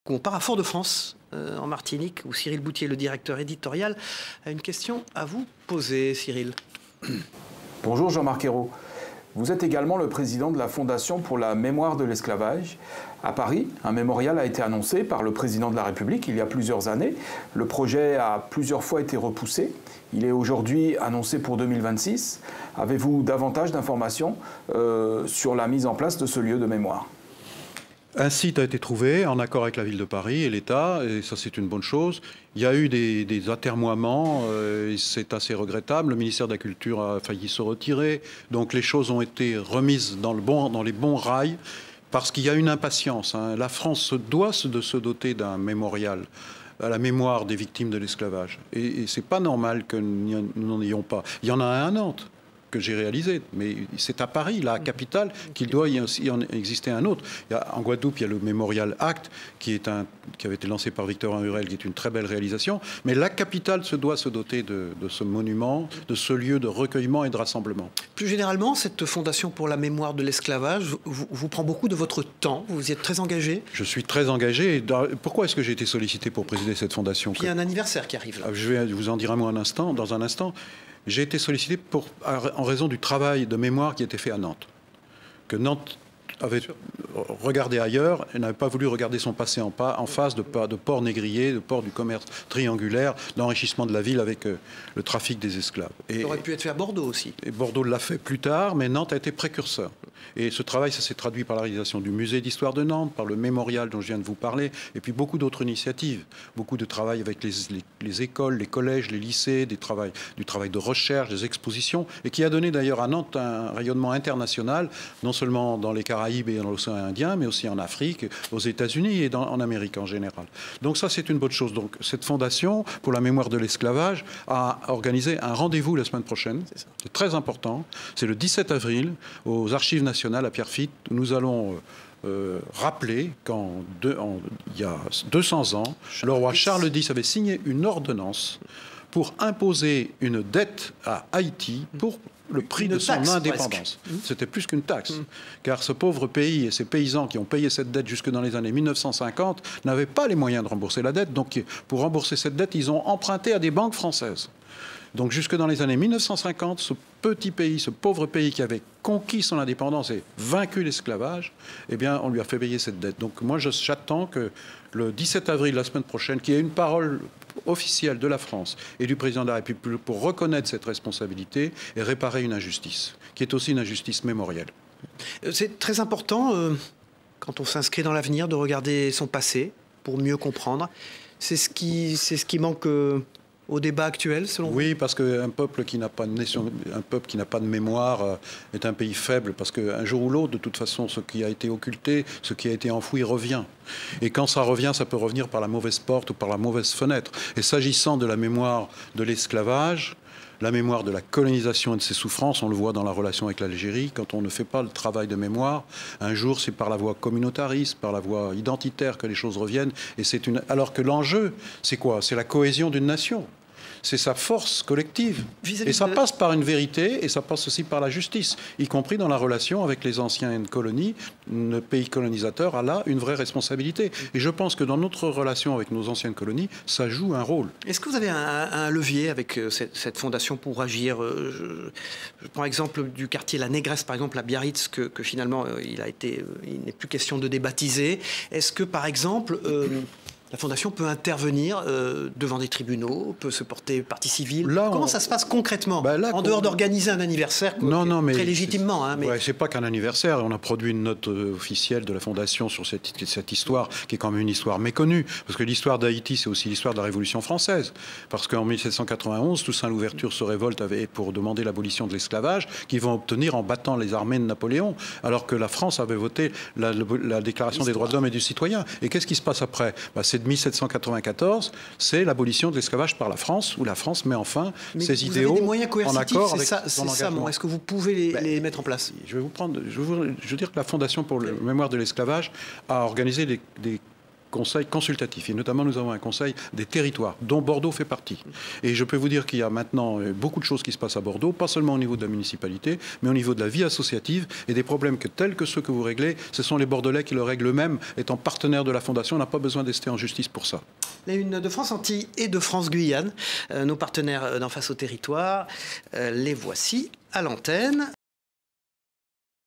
On part à Fort-de-France, en Martinique, où Cyril Boutier, le directeur éditorial, a une question à vous poser, Cyril. Bonjour Jean-Marc Ayrault. Vous êtes également le président de la Fondation pour la mémoire de l'esclavage. À Paris, un mémorial a été annoncé par le président de la République il y a plusieurs années. Le projet a plusieurs fois été repoussé. Il est aujourd'hui annoncé pour 2026. Avez-vous davantage d'informations sur la mise en place de ce lieu de mémoire ? Un site a été trouvé en accord avec la ville de Paris et l'État, et ça c'est une bonne chose. Il y a eu des atermoiements, c'est assez regrettable. Le ministère de la Culture a failli se retirer, donc les choses ont été remises dans les bons rails, parce qu'il y a une impatience. La France se doit de se doter d'un mémorial à la mémoire des victimes de l'esclavage. Et c'est pas normal que nous n'en ayons pas. Il y en a un à Nantes que j'ai réalisé, mais c'est à Paris, la capitale, qu'il doit y en exister un autre. En Guadeloupe, il y a le Mémorial Acte, qui avait été lancé par Victorin Hurel, qui est une très belle réalisation, mais la capitale se doit se doter de ce monument, de ce lieu de recueillement et de rassemblement. Plus généralement, cette Fondation pour la mémoire de l'esclavage vous prend beaucoup de votre temps, vous y êtes très engagé. Je suis très engagé. Pourquoi est-ce que j'ai été sollicité pour présider cette fondation ? Puis il y a un anniversaire qui arrive là. Je vais vous en dire un mot dans un instant. J'ai été sollicité en raison du travail de mémoire qui était fait à Nantes. Que Nantes avait regardé ailleurs et n'avait pas voulu regarder son passé en face de ports négriers, de ports du commerce triangulaire, d'enrichissement de la ville avec le trafic des esclaves. Ça aurait pu être fait à Bordeaux aussi. Et Bordeaux l'a fait plus tard, mais Nantes a été précurseur. Et ce travail, ça s'est traduit par la réalisation du musée d'histoire de Nantes, par le mémorial dont je viens de vous parler, et puis beaucoup d'autres initiatives. Beaucoup de travail avec les écoles, les collèges, les lycées, du travail de recherche, des expositions, et qui a donné d'ailleurs à Nantes un rayonnement international, non seulement dans les Caraïbes et dans l'océan Indien, mais aussi en Afrique, aux États-Unis et en Amérique en général. Donc ça, c'est une bonne chose. Donc cette fondation pour la mémoire de l'esclavage a organisé un rendez-vous la semaine prochaine. C'est très important. C'est le 17 avril aux Archives nationales à Pierrefitte, où nous allons rappeler il y a 200 ans, le roi Charles X avait signé une ordonnance pour imposer une dette à Haïti pour le prix de son indépendance. C'était plus qu'une taxe, car ce pauvre pays et ces paysans qui ont payé cette dette jusque dans les années 1950 n'avaient pas les moyens de rembourser la dette. Donc pour rembourser cette dette, ils ont emprunté à des banques françaises. Donc jusque dans les années 1950, ce petit pays, ce pauvre pays qui avait conquis son indépendance et vaincu l'esclavage, eh bien, on lui a fait payer cette dette. Donc moi, j'attends que le 17 avril, la semaine prochaine, qu'il y ait une parole officielle de la France et du président de la République pour reconnaître cette responsabilité et réparer une injustice, qui est aussi une injustice mémorielle. C'est très important, quand on s'inscrit dans l'avenir, de regarder son passé pour mieux comprendre. C'est ce qui manque au débat actuel, selon vous ? Oui, parce qu'un peuple qui n'a pas de nation, un peuple qui n'a pas de mémoire est un pays faible, parce qu'un jour ou l'autre, de toute façon, ce qui a été occulté, ce qui a été enfoui revient. Et quand ça revient, ça peut revenir par la mauvaise porte ou par la mauvaise fenêtre. Et s'agissant de la mémoire de l'esclavage, la mémoire de la colonisation et de ses souffrances, on le voit dans la relation avec l'Algérie, quand on ne fait pas le travail de mémoire, un jour c'est par la voie communautariste, par la voie identitaire que les choses reviennent. Alors que l'enjeu, c'est quoi ? C'est la cohésion d'une nation. C'est sa force collective. Et ça passe par une vérité et ça passe aussi par la justice, y compris dans la relation avec les anciennes colonies. Le pays colonisateur a là une vraie responsabilité. Et je pense que dans notre relation avec nos anciennes colonies, ça joue un rôle. Est-ce que vous avez un levier avec cette fondation pour agir ? Je prends l'exemple du quartier La Négresse, par exemple, à Biarritz, que finalement, il n'est plus question de débaptiser. Est-ce que, par exemple, la Fondation peut intervenir devant des tribunaux, peut se porter partie civile. Comment ça se passe concrètement, en dehors d'organiser un anniversaire très légitimement c'est pas qu'un anniversaire. On a produit une note officielle de la Fondation sur cette histoire, qui est quand même une histoire méconnue. Parce que l'histoire d'Haïti, c'est aussi l'histoire de la Révolution française. Parce qu'en 1791, Toussaint Louverture se révolte pour demander l'abolition de l'esclavage, qu'ils vont obtenir en battant les armées de Napoléon, alors que la France avait voté la Déclaration des droits de l'homme et du citoyen. Et qu'est-ce qui se passe après ? De 1794, c'est l'abolition de l'esclavage par la France, où la France met enfin ses idéaux en accord avec son engagement. Est-ce que vous pouvez les mettre en place ? Je veux dire que la Fondation pour la mémoire de l'esclavage a organisé des conseil consultatif. Et notamment, nous avons un conseil des territoires, dont Bordeaux fait partie. Et je peux vous dire qu'il y a maintenant beaucoup de choses qui se passent à Bordeaux, pas seulement au niveau de la municipalité, mais au niveau de la vie associative et des problèmes tels que ceux que vous réglez, ce sont les Bordelais qui le règlent eux-mêmes, étant partenaires de la Fondation. On n'a pas besoin d'ester en justice pour ça. Les Une de France Antilles et de France Guyane, nos partenaires d'en face au territoire, les voici à l'antenne.